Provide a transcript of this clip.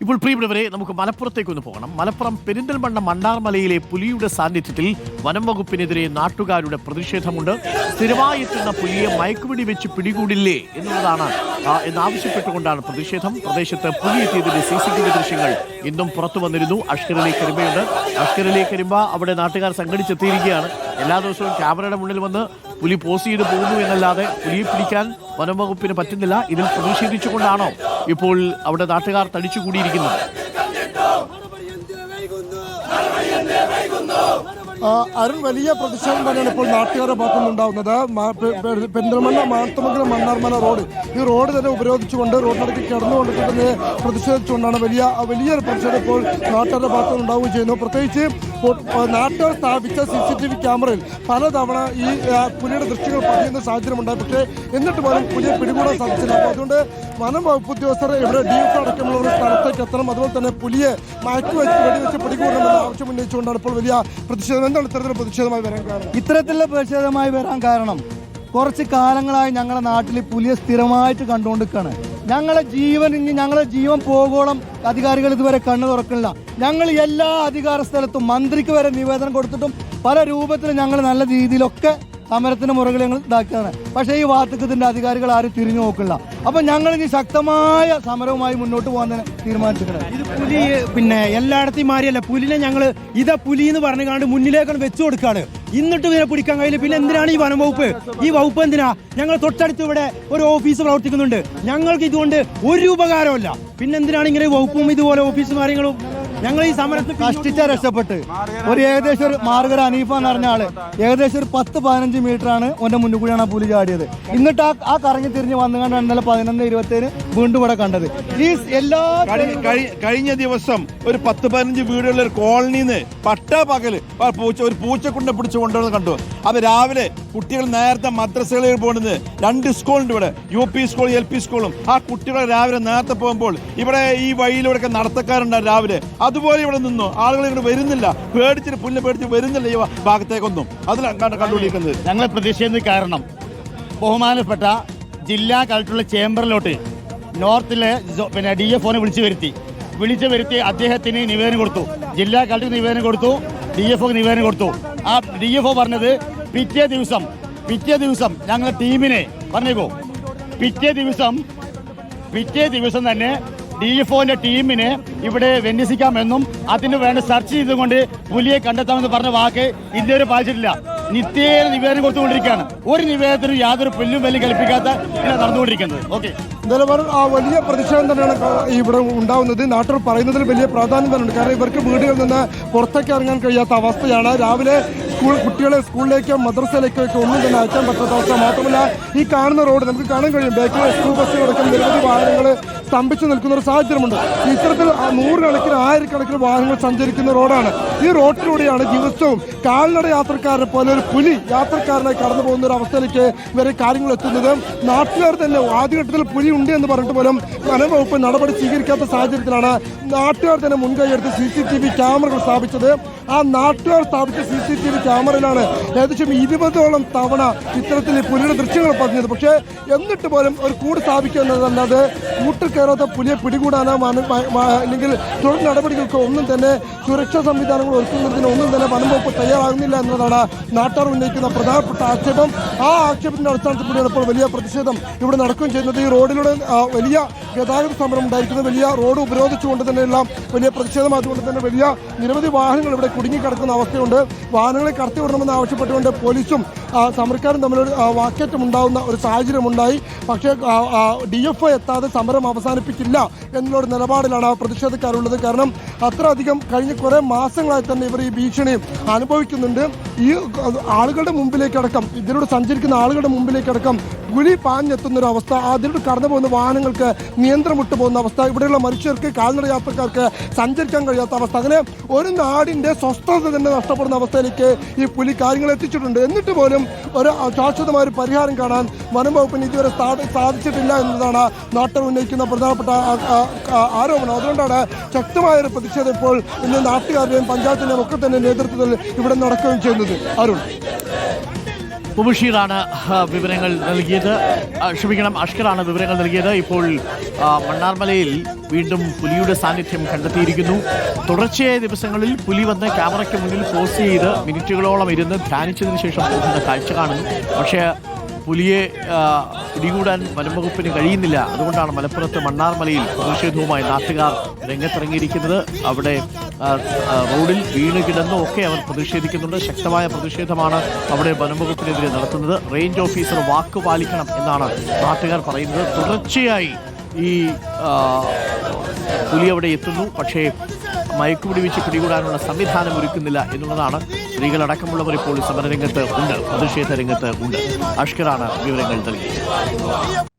ഇപ്പോൾ പ്രിയപ്പെട്ടവരെ നമുക്ക് മലപ്പുറത്തേക്കൊന്ന് പോകണം. മലപ്പുറം പെരിന്തൽമണ്ണ മണ്ണാർമലയിലെ പുലിയുടെ സാന്നിധ്യത്തിൽ വനം വകുപ്പിനെതിരെ നാട്ടുകാരുടെ പ്രതിഷേധമുണ്ട്. സ്ഥിരമായി എത്തുന്ന പുലിയെ മയക്കുവെടി വെച്ച് പിടികൂടില്ലേ എന്നാവശ്യപ്പെട്ടുകൊണ്ടാണ് പ്രതിഷേധം. പ്രദേശത്ത് പുലി എത്തിയതിന്റെ CCTV ദൃശ്യങ്ങൾ ഇന്നും പുറത്തു വന്നിരുന്നു. അഷ്കറിലെ കരിമ്പയുണ്ട്. അഷ്കറിലെ കരിമ്പ അവിടെ നാട്ടുകാർ സംഘടിച്ചെത്തിയിരിക്കുകയാണ്. എല്ലാ ദിവസവും ക്യാമറയുടെ മുന്നിൽ വന്ന് പുലി പോസ് ചെയ്ത് പോകുന്നു എന്നല്ലാതെ പുലിയെ പിടിക്കാൻ വനം വകുപ്പിന് പറ്റുന്നില്ല. ഇതിൽ പ്രതിഷേധിച്ചുകൊണ്ടാണോ ഇപ്പോൾ അവിടെ നാട്ടുകാർ തടിച്ചുകൂടിയിരിക്കുന്നത്? അരുൺ, വലിയ പ്രതിഷേധം തന്നെയാണ് ഇപ്പോൾ നാട്ടുകാരുടെ ഭാഗത്തുനിന്നുണ്ടാവുന്നത്. പെരിന്തൽമണ്ണ മാത്തമംഗലം മണ്ണാർമല റോഡ്, ഈ റോഡ് തന്നെ ഉപരോധിച്ചുകൊണ്ട് റോഡിനടുത്ത് കിടന്നുകൊണ്ട് തന്നെ പ്രതിഷേധിച്ചുകൊണ്ടാണ് വലിയൊരു പ്രതിഷേധം ഇപ്പോൾ നാട്ടുകാരുടെ ഭാഗത്തുനിന്ന് ഉണ്ടാവുകയും ചെയ്യുന്നു. പ്രത്യേകിച്ച് നാട്ടുകാർ സ്ഥാപിച്ച CCTV ക്യാമറയിൽ പലതവണ ഈ പുലിയുടെ ദൃശ്യങ്ങൾ പതിയുന്ന സാഹചര്യമുണ്ടായി. പക്ഷേ എന്നിട്ട് പോലും പുലിയെ പിടികൂടാൻ സാധിച്ചില്ല. അപ്പോൾ അതുകൊണ്ട് വനം വകുപ്പ് ഉദ്യോഗസ്ഥർ ഇവിടെ DF അടക്കമുള്ള ഒരു സ്ഥലത്തേക്ക് എത്തണം. അതുപോലെ തന്നെ പുലിയെ വെടിവെച്ച് പിടികൂടണമെന്ന് ആവശ്യം ഉന്നയിച്ചുകൊണ്ടാണ് ഇപ്പോൾ വലിയ പ്രതിഷേധം. എന്താണ് ഇത്തരത്തിലുള്ള പ്രതിഷേധമായി വരാൻ കാരണം? ഇത്തരത്തിലുള്ള പ്രതിഷേധമായി വരാൻ കാരണം കുറച്ച് കാലങ്ങളായി ഞങ്ങളുടെ നാട്ടിൽ പുലിയെ സ്ഥിരമായിട്ട് കണ്ടുകൊണ്ടിരിക്കുകയാണ്. ഞങ്ങളുടെ ജീവൻ പോകോളം അധികാരികൾ ഇതുവരെ കണ്ണു തുറക്കില്ല. ഞങ്ങൾ എല്ലാ അധികാര സ്ഥലത്തും മന്ത്രിക്ക് വരെ നിവേദനം കൊടുത്തിട്ടും പല രൂപത്തിലും ഞങ്ങൾ നല്ല രീതിയിലൊക്കെ സമരത്തിന് മുറകൾ ഞങ്ങൾ ഇതാക്കുകയാണ്. പക്ഷേ ഈ ഭാഗത്തേക്ക് ഇതിന്റെ അധികാരികൾ ആരും തിരിഞ്ഞു നോക്കില്ല. അപ്പൊ ഞങ്ങൾ ഇനി ശക്തമായ സമരവുമായി മുന്നോട്ട് പോകാൻ തന്നെ തീരുമാനിച്ചിട്ടുണ്ട്. ഇത് പുലി പിന്നെ എല്ലായിടത്തെയും മാറിയല്ല. പുലിനെ ഞങ്ങൾ ഇതാ പുലി എന്ന് പറഞ്ഞുകൊണ്ട് മുന്നിലേക്കാണ് വെച്ചു കൊടുക്കുകയാണ്. എന്നിട്ട് ഇതിനെ പിടിക്കാൻ കഴിയില്ല. പിന്നെ എന്തിനാണ് ഈ വനം വകുപ്പ്? ഈ വകുപ്പ് എന്തിനാ? ഞങ്ങൾ തൊട്ടടുത്ത് ഇവിടെ ഒരു ഓഫീസ് പ്രവർത്തിക്കുന്നുണ്ട്. ഞങ്ങൾക്ക് ഇതുകൊണ്ട് ഒരു ഉപകാരമല്ല. പിന്നെ എന്തിനാണ് ഇങ്ങനെ വകുപ്പും ഇതുപോലെ ഓഫീസും കാര്യങ്ങളും? ഞങ്ങൾ ഈ സമരത്തിൽ കഷ്ടിച്ച രക്ഷപ്പെട്ട് ഏകദേശം ഒരു മാർഗര അനീഫ എന്ന് പറഞ്ഞ ആള് ഏകദേശം ഒരു 10-15 മീറ്ററാണ് ഓന്റെ മുന്നിൽ കൂടിയാണ് ആ പുലി ചാടിയത്. എന്നിട്ട് ആ കറങ്ങി തിരിഞ്ഞ് വന്നുകൊണ്ടാണ് ഇന്നലെ 11-27 വീണ്ടും ഇവിടെ കണ്ടത്. ഈ എല്ലാ കഴിഞ്ഞ ദിവസം ഒരു 10-15 വീടുള്ള ഒരു കോളനിന്ന് പട്ടാപകല് ഒരു പൂച്ചക്കുണ്ട പിടിച്ചു കൊണ്ടുവന്ന് കണ്ടു. അത് രാവിലെ കുട്ടികൾ നേരത്തെ മദ്രസകളിൽ പോകുന്നത് 2 സ്കൂളുണ്ട് ഇവിടെ, UP സ്കൂൾ LP സ്കൂളും. ആ കുട്ടികൾ രാവിലെ നേരത്തെ പോകുമ്പോൾ ഇവിടെ ഈ വഴിയിലൂടെ നടത്തക്കാരുണ്ടാവും രാവിലെ. അതുപോലെ ഇവിടെ നിന്നു ആളുകൾ ഇവിടെ വരുന്നില്ല. പുല്ല് പേടിച്ച് വരുന്നില്ല ഈ ഭാഗത്തേക്കൊന്നും. അതിലാണ് കണ്ടുപിടിക്കുന്നത്. ഞങ്ങൾ പ്രതിഷേധിക്കുന്ന കാരണം ബഹുമാനപ്പെട്ട ജില്ലാ കളക്ടറുടെ ചേംബറിലോട്ട് നോർത്തിലെ DFOനെ വിളിച്ചു വരുത്തി അദ്ദേഹത്തിന് നിവേദനം കൊടുത്തു. ജില്ലാ കളക്ടർ നിവേദനം കൊടുത്തു, DFO നിവേദനം കൊടുത്തു. ആ DFO പറഞ്ഞത് പിറ്റേ ദിവസം ഞങ്ങൾ ടീമിനെ പറഞ്ഞേക്കോ പിറ്റേ ദിവസം തന്നെ DFOന്റെ ടീമിനെ ഇവിടെ വിന്യസിക്കാമെന്നും അതിന് വേണ്ട സെർച്ച് ചെയ്തുകൊണ്ട് പുലിയെ കണ്ടെത്താമെന്ന് പറഞ്ഞ വാക്ക് ഇതുവരെ പാലിച്ചിട്ടില്ല. നിത്യേന നിവേദനം കൊടുത്തുകൊണ്ടിരിക്കുകയാണ്. ഒരു നിവേദനത്തിനും യാതൊരു പുല്ലും വെല്ലും കൽപ്പിക്കാത്ത നടന്നുകൊണ്ടിരിക്കുന്നത്. ഓക്കെ, എന്തായാലും ആ വലിയ പ്രതിഷേധം തന്നെയാണ് ഇവിടെ ഉണ്ടാവുന്നത്. നാട്ടുകാർ പറയുന്നതിൽ വലിയ പ്രാധാന്യം തന്നെയുണ്ട്. കാരണം ഇവർക്ക് വീടുകളിൽ നിന്ന് പുറത്തേക്ക് ഇറങ്ങാൻ കഴിയാത്ത അവസ്ഥയാണ്. രാവിലെ കുട്ടികളെ സ്കൂളിലേക്കോ മദ്രസയിലേക്കോ ഒക്കെ ഒന്നും തന്നെ അയക്കാൻ പറ്റാത്ത അവസ്ഥ. മാത്രമല്ല ഈ കാണുന്ന റോഡ് നമുക്ക് കാണാൻ കഴിയും. ബാക്കിലെ സ്കൂൾ ബസ്സുകളടക്കം നിരവധി വാഹനങ്ങൾ സ്തംഭിച്ചു നിൽക്കുന്ന ഒരു സാഹചര്യമുണ്ട്. ഇത്തരത്തിൽ 100 ആയിരക്കണക്കിന് വാഹനങ്ങൾ സഞ്ചരിക്കുന്ന റോഡാണ്. ഈ റോഡിലൂടെയാണ് ദിവസവും കാൽനട യാത്രക്കാരെ പോലെ ഒരു പുലി യാത്രക്കാരനായി കടന്നു പോകുന്ന ഒരു അവസ്ഥയിലേക്ക് വരെ കാര്യങ്ങൾ എത്തുന്നത്. നാട്ടുകാർ തന്നെ ആദ്യഘട്ടത്തിൽ പുലി ഉണ്ട് എന്ന് പറഞ്ഞിട്ട് പോലും വനം വകുപ്പ് നടപടി സ്വീകരിക്കാത്ത സാഹചര്യത്തിലാണ് നാട്ടുകാർ തന്നെ മുൻകൈയെടുത്ത് CCTV ക്യാമറകൾ സ്ഥാപിച്ചത്. ആ നാട്ടുകാർ സ്ഥാപിച്ച CCTV ക്യാമറയിലാണ് ഏകദേശം 20ഓളം തവണ ഇത്തരത്തിൽ പുലിയുടെ ദൃശ്യങ്ങൾ പതിഞ്ഞത്. പക്ഷേ എന്നിട്ട് പോലും ഒരു കൂട് സ്ഥാപിക്കുക എന്നതല്ലാതെ കൂട്ടിൽ കയറാത്ത പുലിയെ പിടികൂടാനോ അല്ലെങ്കിൽ തുടർ നടപടികൾക്കോ ഒന്നും തന്നെ സുരക്ഷാ സംവിധാനങ്ങൾ ഒരുക്കുന്നതിന് ഒന്നും തന്നെ വനം വകുപ്പ് തയ്യാറാകുന്നില്ല എന്നതാണ് നാട്ടുകാർ ഉന്നയിക്കുന്ന പ്രധാനപ്പെട്ട ആക്ഷേപം. ആ ആക്ഷേപത്തിന്റെ അടിസ്ഥാനത്തിൽ കൂടിയാണ് ഇപ്പോൾ വലിയ പ്രതിഷേധം ഇവിടെ നടക്കുകയും ചെയ്യുന്നത്. ഈ റോഡിലൂടെ വലിയ ഗതാഗത സമരം ഉണ്ടായിരിക്കുന്നത്. വലിയ റോഡ് ഉപരോധിച്ചുകൊണ്ട് തന്നെയുള്ള വലിയ പ്രതിഷേധം. അതുകൊണ്ട് തന്നെ വലിയ നിരവധി വാഹനങ്ങൾ ഇവിടെ കുടുങ്ങിക്കിടക്കുന്ന അവസ്ഥയുണ്ട്. വാഹനങ്ങളെ കടത്തിവിടണമെന്ന് ആവശ്യപ്പെട്ടുകൊണ്ട് പോലീസും സമരക്കാരും തമ്മിലൊരു വാക്കേറ്റം ഉണ്ടാകുന്ന ഒരു സാഹചര്യമുണ്ടായി. പക്ഷേ DFO എത്താതെ സമരം അവസാനിപ്പിക്കില്ല എന്നുള്ള നിലപാടിലാണ് പ്രതിഷേധക്കാരുള്ളത്. കാരണം അത്രയധികം കഴിഞ്ഞ കുറേ മാസങ്ങളായി തന്നെ ഇവർ ഈ ഭീഷണി അനുഭവിക്കുന്നുണ്ട്. ഈ ആളുകളുടെ മുമ്പിലേക്കടക്കം ഇതിലൂടെ സഞ്ചരിക്കുന്ന ആളുകളുടെ മുമ്പിലേക്കടക്കം പുലി പാഞ്ഞെത്തുന്ന ഒരു അവസ്ഥ, അതിലൂടെ കടന്നു പോകുന്ന വാഹനങ്ങൾക്ക് നിയന്ത്രണം വിട്ടു പോകുന്ന അവസ്ഥ, ഇവിടെയുള്ള മനുഷ്യർക്ക് കാൽനട യാത്രക്കാർക്ക് സഞ്ചരിക്കാൻ കഴിയാത്ത അവസ്ഥ, അങ്ങനെ ഒരു നാടിന്റെ സ്വസ്ഥത തന്നെ നഷ്ടപ്പെടുന്ന അവസ്ഥയിലേക്ക് ഈ പുലി കാര്യങ്ങൾ എത്തിച്ചിട്ടുണ്ട്. എന്നിട്ട് പോലും ഒരു ശാശ്വതമായ ഒരു പരിഹാരം കാണാൻ വനം വകുപ്പിന് ഇതുവരെ സാധിച്ചിട്ടില്ല എന്നതാണ് നാട്ടുകാർ ഉന്നയിക്കുന്ന പ്രധാനപ്പെട്ട ആരോപണം. അതുകൊണ്ടാണ് ശക്തമായൊരു പ്രതിഷേധം ഇപ്പോൾ ഇന്ന് നാട്ടുകാരുടെയും പഞ്ചായത്തിന്റെയും ഒക്കെ തന്നെ നേതൃത്വത്തിൽ ഇവിടെ നടക്കുകയും ചെയ്യുന്നത്. അരുൺ. മുബഷീറാണ് വിവരങ്ങൾ നൽകിയത്. ക്ഷമിക്കണം, അഷ്കറാണ് വിവരങ്ങൾ നൽകിയത്. ഇപ്പോൾ മണ്ണാർമലയിൽ വീണ്ടും പുലിയുടെ സാന്നിധ്യം കണ്ടെത്തിയിരിക്കുന്നു. തുടർച്ചയായ ദിവസങ്ങളിൽ പുലി വന്ന് ക്യാമറയ്ക്ക് മുന്നിൽ പോസ് ചെയ്ത് മിനിറ്റുകളോളം ഇരുന്ന് ധ്യാനിച്ചതിന് ശേഷം പോകുന്ന കാഴ്ച കാണുന്നു. പക്ഷേ പുലിയെ പിടികൂടാൻ വനംവകുപ്പിന് കഴിയുന്നില്ല. അതുകൊണ്ടാണ് മലപ്പുറത്ത് മണ്ണാർമലയിൽ പ്രതിഷേധവുമായി നാട്ടുകാർ രംഗത്തിറങ്ങിയിരിക്കുന്നത്. അവിടെ റോഡിൽ വീണ് കിടന്നും ഒക്കെ അവർ പ്രതിഷേധിക്കുന്നുണ്ട്. ശക്തമായ പ്രതിഷേധമാണ് അവിടെ വനംവകുപ്പിനെതിരെ നടത്തുന്നത്. റേഞ്ച് ഓഫീസർ വാക്ക് പാലിക്കണം എന്നാണ് നാട്ടുകാർ പറയുന്നത്. തുടർച്ചയായി ഈ പുലി അവിടെ എത്തുന്നു, പക്ഷേ മയക്കുപിടി വെച്ച് പിടികൂടാനുള്ള സംവിധാനം ഒരുക്കുന്നില്ല എന്നുള്ളതാണ്. സ്ത്രീകളടക്കമുള്ളവർ ഇപ്പോൾ സമരരംഗത്ത് ഉണ്ട്, പ്രതിഷേധ രംഗത്ത് ഉണ്ട്. അഷ്കറാണ് വിവരങ്ങൾ നൽകിയത്.